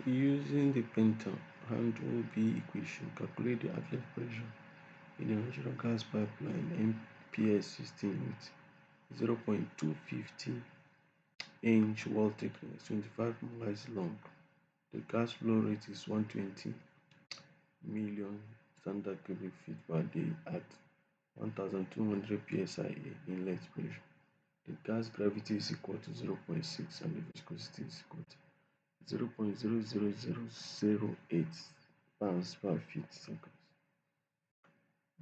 Using the Panhandle B equation, calculate the outlet pressure in a natural gas pipeline MPS 16 with 0.250-inch wall thickness, 25 miles long. The gas flow rate is 120 million standard cubic feet per day at 1200 psi inlet pressure. The gas gravity is equal to 0.6 and the viscosity is equal to 0.00008 pounds per feet seconds.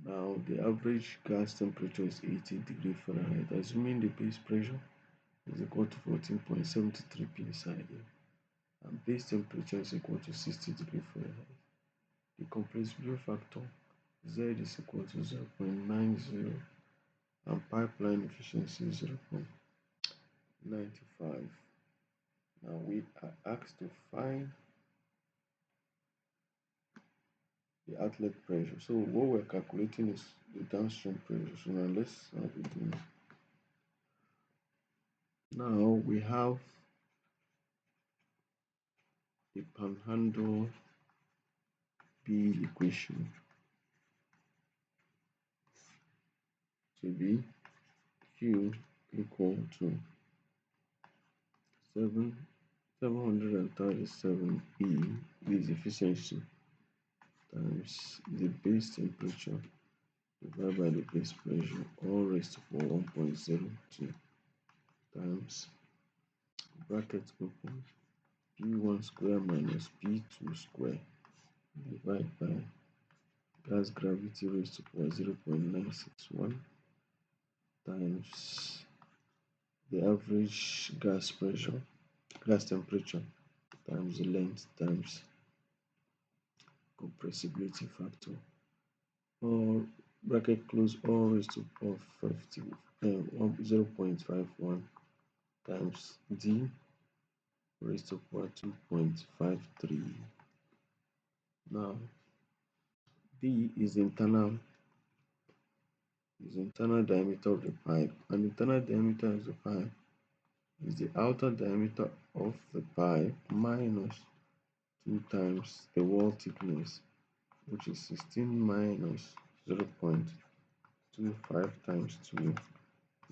Now the average gas temperature is 80 degrees Fahrenheit, assuming the base pressure is equal to 14.73 psi and base temperature is equal to 60 degrees Fahrenheit. The compressibility factor Z is equal to 0.90 and pipeline efficiency is 0.95. Now we are asked to find the outlet pressure. So what we're calculating is the downstream pressure. So now let's have it doing. Now we have the Panhandle B equation to be Q equal to 737 E is efficiency times the base temperature divided by the base pressure, all raised to 1.02 times bracket open P1 square minus P2 square divided by gas gravity raised to 0.961 times the average gas temperature times the length times compressibility factor, or bracket close, all raised to 0.51 times D raised to power 2.53. Now D is internal diameter of the pipe, and internal diameter of the pipe is the outer diameter of the pipe minus 2 times the wall thickness, which is 16 minus 0.25 times 2.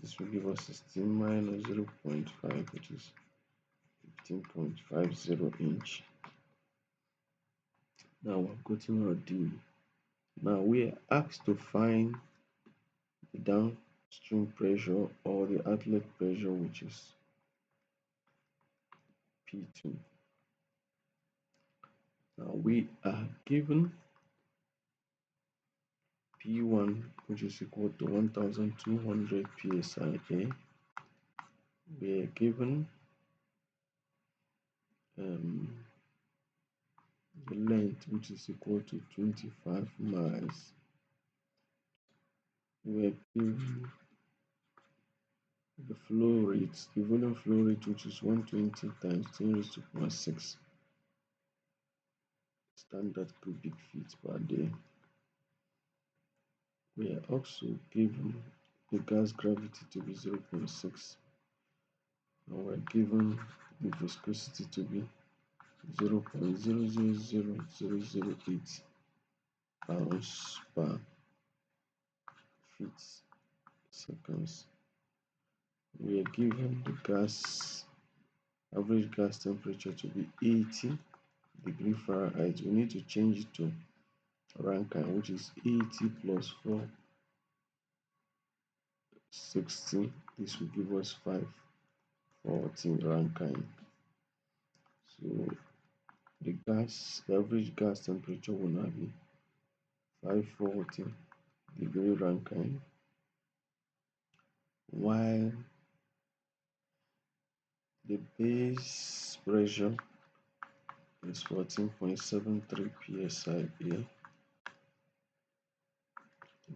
This will give us 16 minus 0.5, which is 15.50 inch. Now we've gotten our D. Now we are asked to find the downstream pressure or the outlet pressure, which is P2. Now we are given P1, which is equal to 1200 psi. We are given the length, which is equal to 25 miles. We are given the flow rate, the volume flow rate, which is 120 times 10 raised to power 6 standard cubic feet per day. We are also given the gas gravity to be 0.6, and we are given the viscosity to be 0.000008 pounds per feet seconds. We are given the average gas temperature to be 80 degrees Fahrenheit. We need to change it to Rankine, which is 80 plus 460. This will give us 540 Rankine. So the average gas temperature will now be 540 degree Rankine, while the base pressure is 14.73 psi.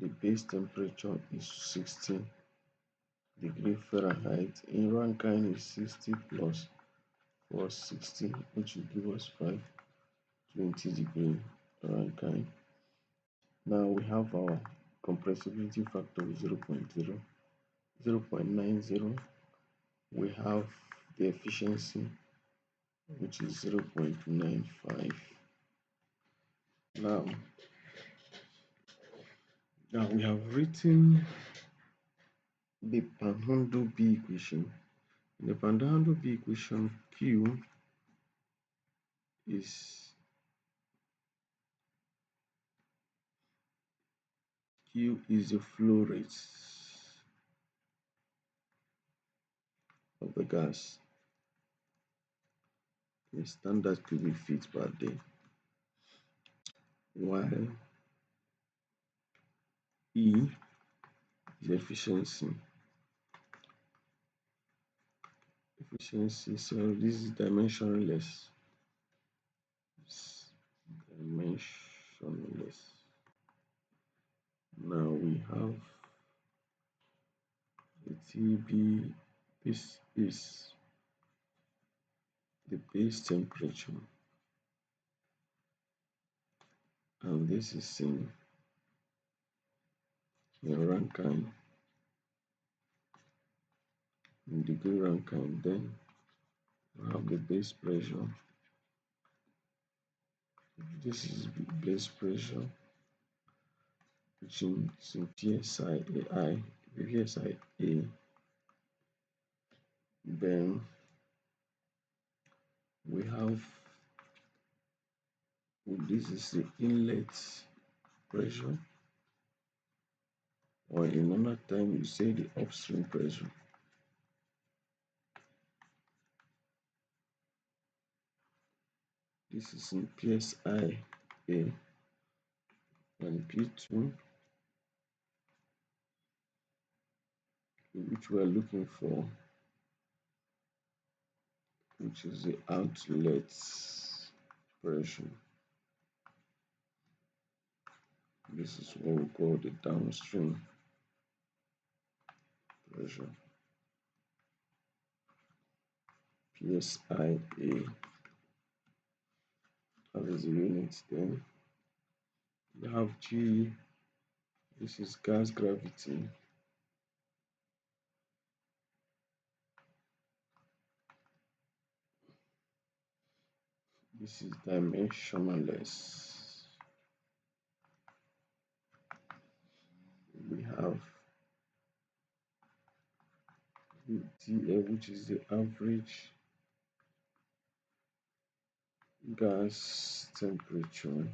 The base temperature is 16 degree Fahrenheit. In Rankine is 60 plus 460, which will give us 520 degree Rankine. Now we have our compressibility factor of 0.90. We have the efficiency which is 0.95. Now, now we have written the Panhandle B equation. In the Panhandle B equation, is Q is the flow rate of the gas in standard cubic feet per day, while E is efficiency. Efficiency, so this is dimensionless. It's dimensionless. Now we have the TB. This is the base temperature, and this is in Rankine, in degree Rankine. Then we have the base pressure. This is base pressure, which is in PSI AI, PSI A. Then we have, this is the inlet pressure, or in another time you say the upstream pressure. This is in PSI A, and P2, which we are looking for, which is the outlet pressure. This is what we call the downstream pressure, PSI A. That is the unit. Then you have G. This is gas gravity. This is dimensionless. We have TA, which is the average gas temperature.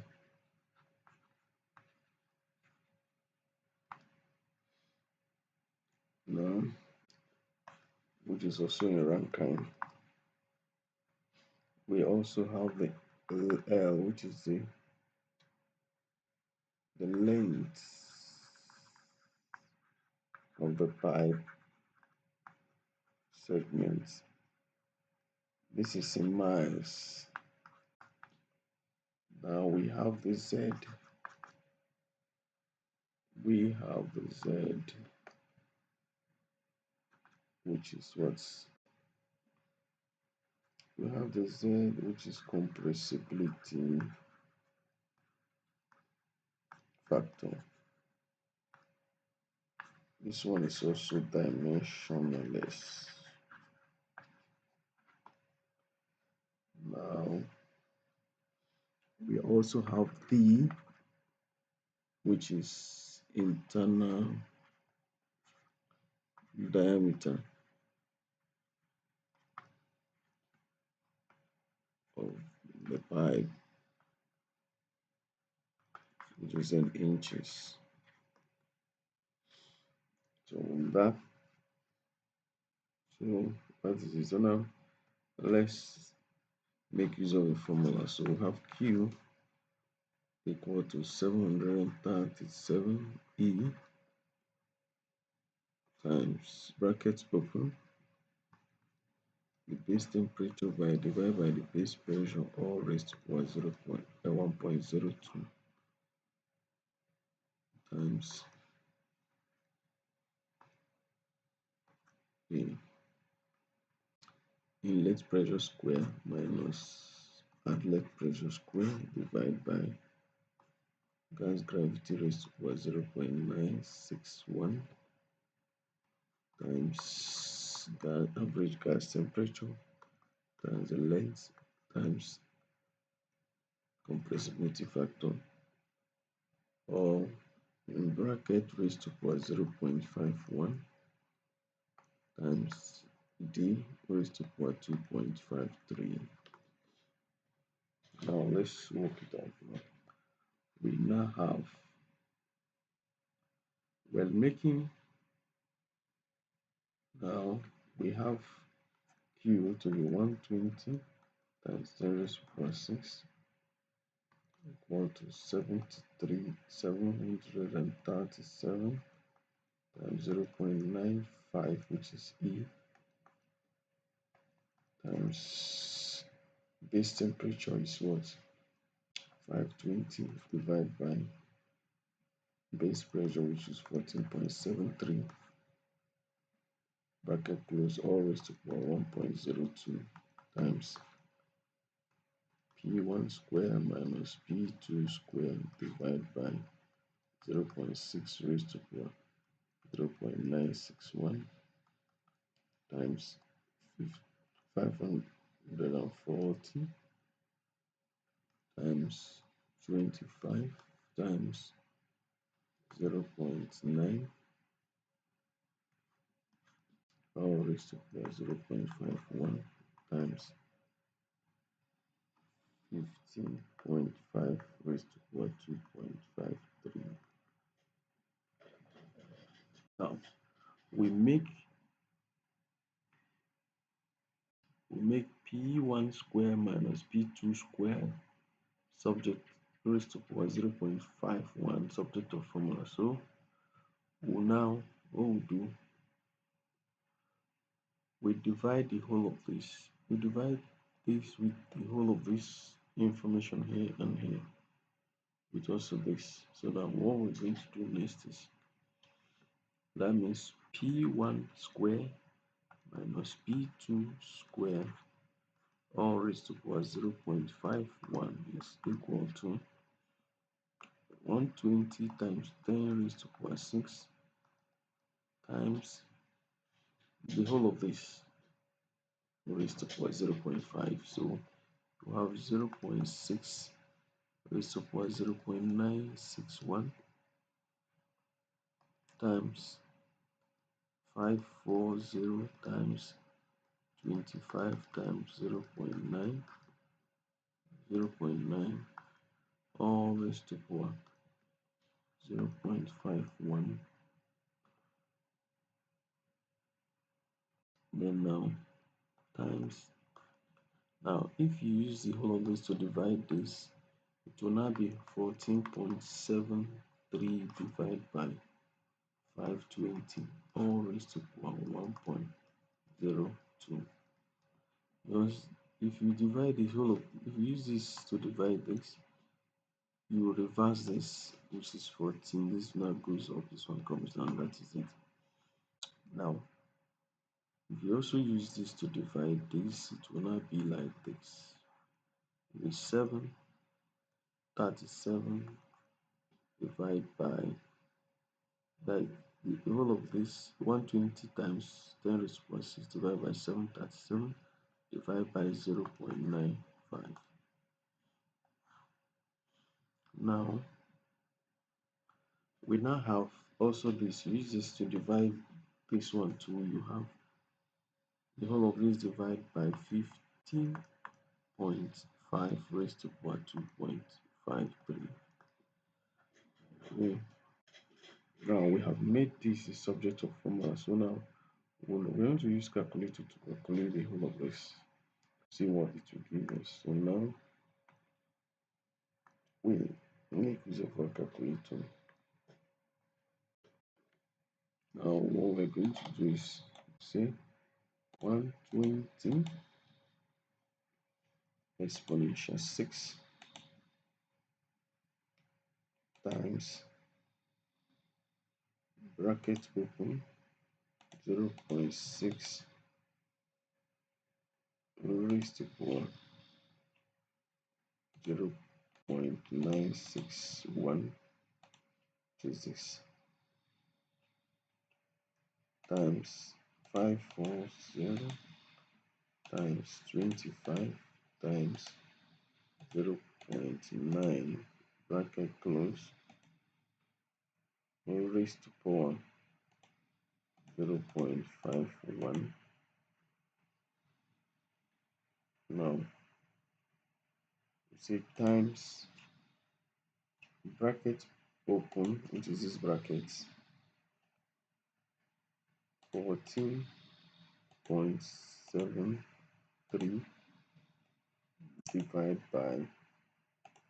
Now, which is also in Rankine. We also have the L, which is the length of the pipe segment. This is in miles. Now we have the Z. We have the Z, which is what's, we have the Z, which is compressibility factor. This one is also dimensionless. Now we also have D, which is internal diameter of the pipe, which is in inches. So that is it. So now let's make use of the formula. So we have Q equal to 737 E times brackets open the base temperature divided by the base pressure, all raised to power 1.02 times the inlet pressure square minus outlet pressure square divided by gas gravity raised to power 0.961 times the average gas temperature times the length times compressibility factor, or in bracket raised to power 0.51 times d raised to power 2.53. Now let's work it out now. We now have, well, making, now we have q to be 120 times 10 raised to power 6 equal to 737 times 0.95, which is E, times base temperature is what? 520 divided by base pressure, which is 14.73, bracket close, all raised to power 1.02 times P1 square minus P2 square divided by 0.6 raised to power 0.961 times 540 times 25 times 0.9, all raised to power 0.51 times 15.5 raised to power 2.53. Now we make P1 square minus P2 square subject raised to power 0.51 subject of formula. So we'll now, what we'll do, we divide the whole of this. We divide this with the whole of this information here and here with also this. So that what we're going to do next is, that means P1 square minus P2 square all raised to power 0.51 is equal to 120 times 10 raised to power 6 times the whole of this raised to power 0.5. So we have 0.6 raised to power 0.961 times 540 times 25 times 0.9 all raised to power 0.51. Then now times, now if you use the whole of this to divide this, it will now be 14.73 divided by 520 all raised to power 1.02. Because if you divide the whole of, if you use this to divide this, you will reverse this, which is 14. This now goes up, this one comes down, that is it. Now if you also use this to divide this, it will not be like this. It is 737 divided by, like, the whole of this 120 times 10 raised to the power 6 divided by 737 divided by 0.95. Now we now have also this. Use this to divide this one too. You have the whole of this divided by 15.5 raised to power 2.53. Okay. Now we have made this a subject of formula. So now we're going to use calculator to calculate the whole of this. See what it will give us. So now we make use of our calculator. Now what we're going to do is say 120 exponential 6 times bracket open 0.6 raised to power 0.961, which is this, times 540 times 25 times 0.9 bracket close raised to power 0.51. Now we say times bracket open, which is this bracket, 14.73 divided by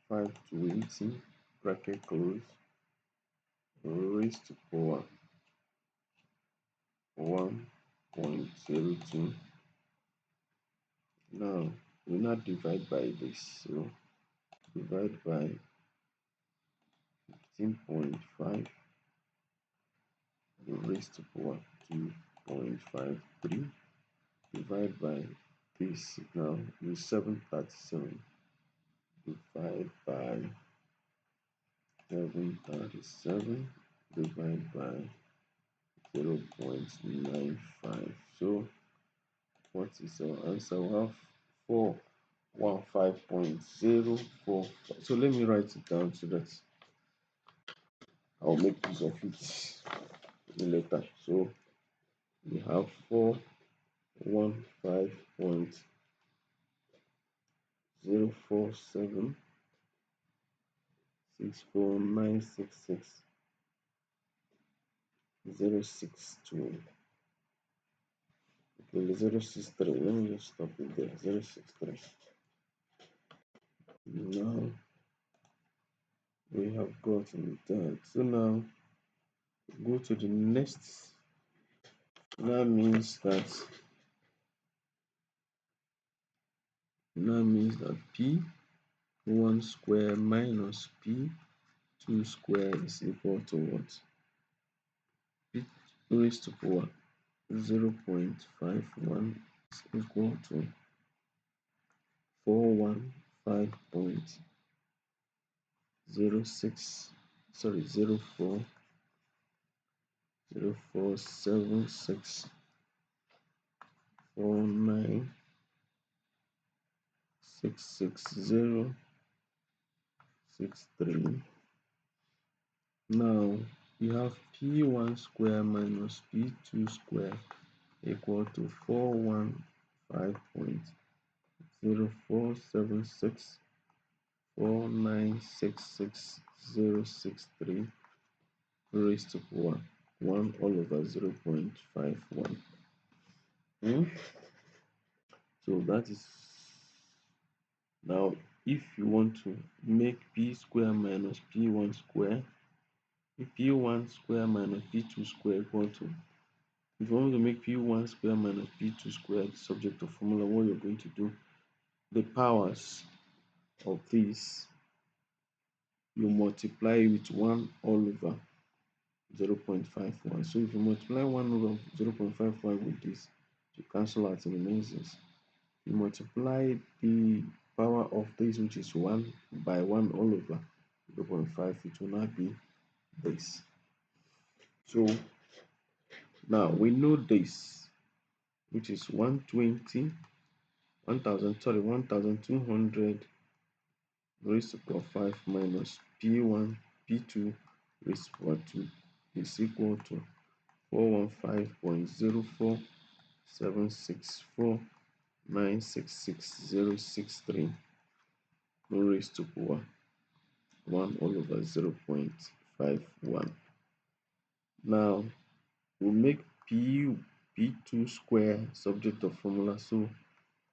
520 bracket close raised to power 1.02. Now we now divide by this, so divide by 15.5 raised to power 2.53 divide by this. Now is 737 divide by 737 divide by 0.95. So what is our answer? We have 415.04. So let me write it down so that I'll make use of it later. So we have 415.047 64966 062. Okay, 063. Let me just stop it there. 063. Now we have gotten that. So now go to the next. That means that P1 square minus P2 square is equal to what? P raised to power 0.51 is equal to 415.06, sorry, 047649660663. Now you have P1 square minus P2 square equal to 415.04764966 raised to power 1 all over 0.51. So that is now if you want to make P square minus P1 square, if P1 square minus P2 square equal to, if you want to make P1 square minus P2 square subject to formula, what you're going to do, the powers of this, you multiply with 1 all over 0.51. So if you multiply 1 over 0.51 with this, to cancel out, it remains this. You multiply the power of this, which is 1, by 1 all over 0.5, it will not be this. So now we know this, which is 1200 raised to power 5 minus P1, P2 raised to power 2 is equal to 415.04764966063 raised to power 1 all over 0.51. Now we'll make P2 square subject to formula. So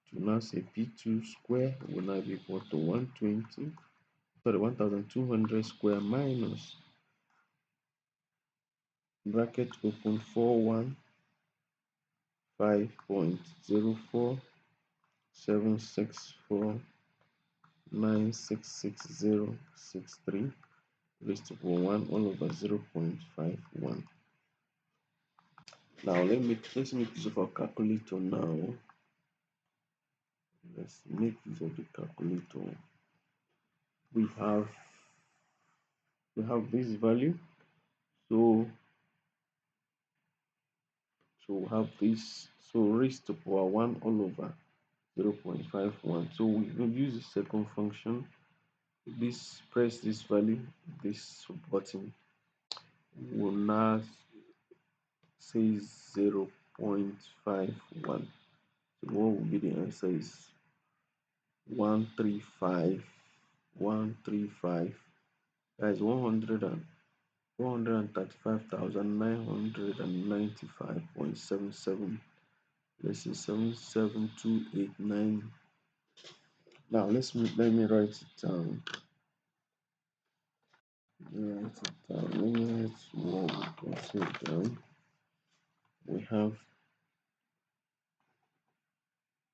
to now say P2 square will now be equal to 1200 square minus bracket open 415.04764966063 raised to power 1 all over 0.51. Now let's make use of our calculator now. Let's make use of the calculator. We have this value. So we have this. So raised to power 1 all over 0.51. So we will use the second function. This press this value, this button will now say 0.51. So what will be the answer is 135. That is 135,995.77. Let's say 77289. Now let me write it down. Let me write what we can say down. We have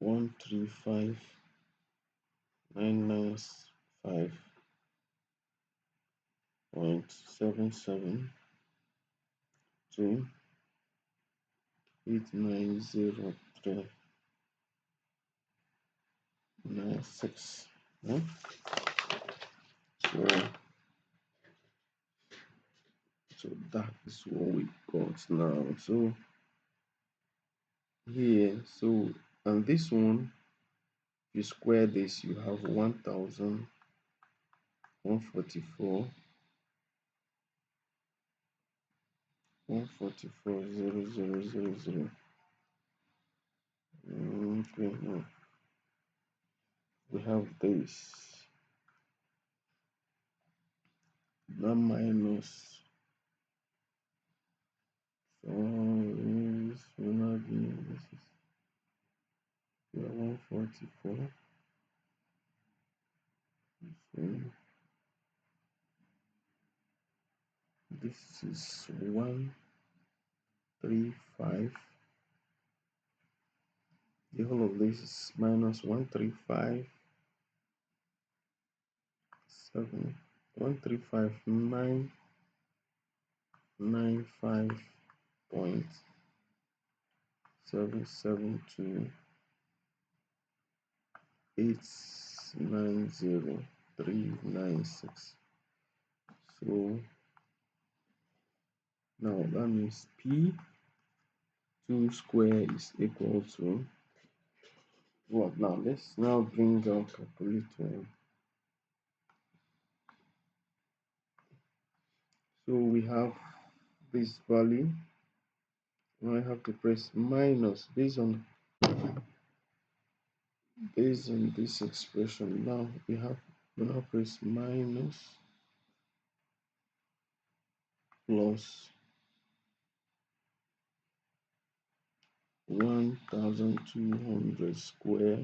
135,995.77 to 890396. Yeah? So, so that is what we got now. So here, so and this one, you square this, you have 1,144, 144,000. Okay, now we have this. Now minus 4 is will be this is 144. So this is 135. The whole of this is minus 135 7 135,995.772,890,396. So now that means P2 square is equal to what? Now let's now bring our calculator. So we have this value. Now I have to press minus based on this expression. Now we now press minus plus 1,200 square.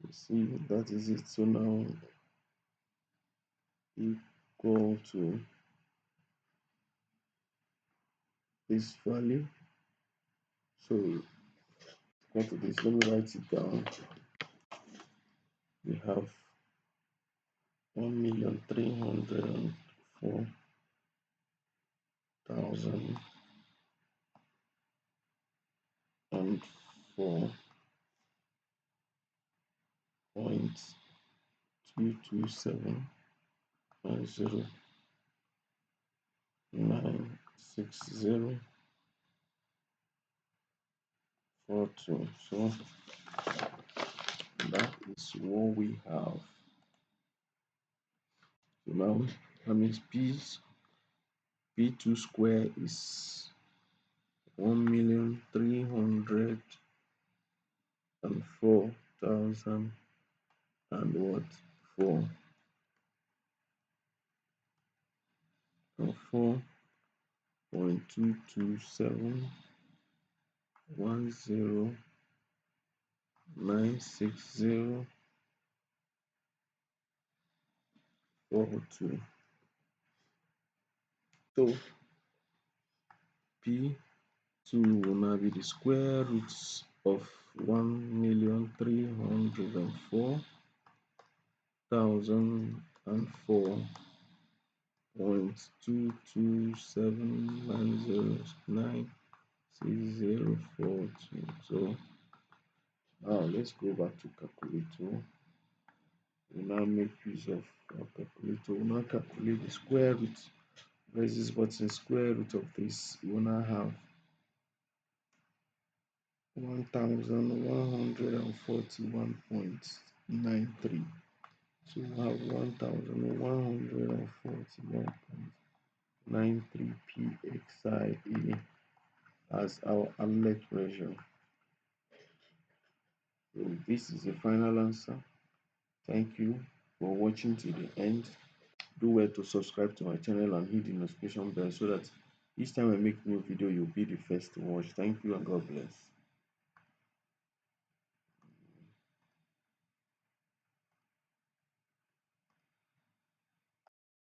You see, that is it. So now equal to this value. So equal to this. Let me write it down. We have 1,304,000.227.0906042. So that is what we have. So now that means P2 square is 1,304,000 and what? 4.227.1096042. So P2 will now be the square root of 1,304,000.227.96042. So now let's go back to calculator. We now make use of our calculator. We now calculate the square root. Press this button, square root of this. We will now have 1141.93. So we have 1141.93 pxia as our outlet pressure. So this is the final answer. Thank you for watching to the end. Do well to subscribe to my channel and hit the notification bell so that each time I make new video, you'll be the first to watch. Thank you and God bless.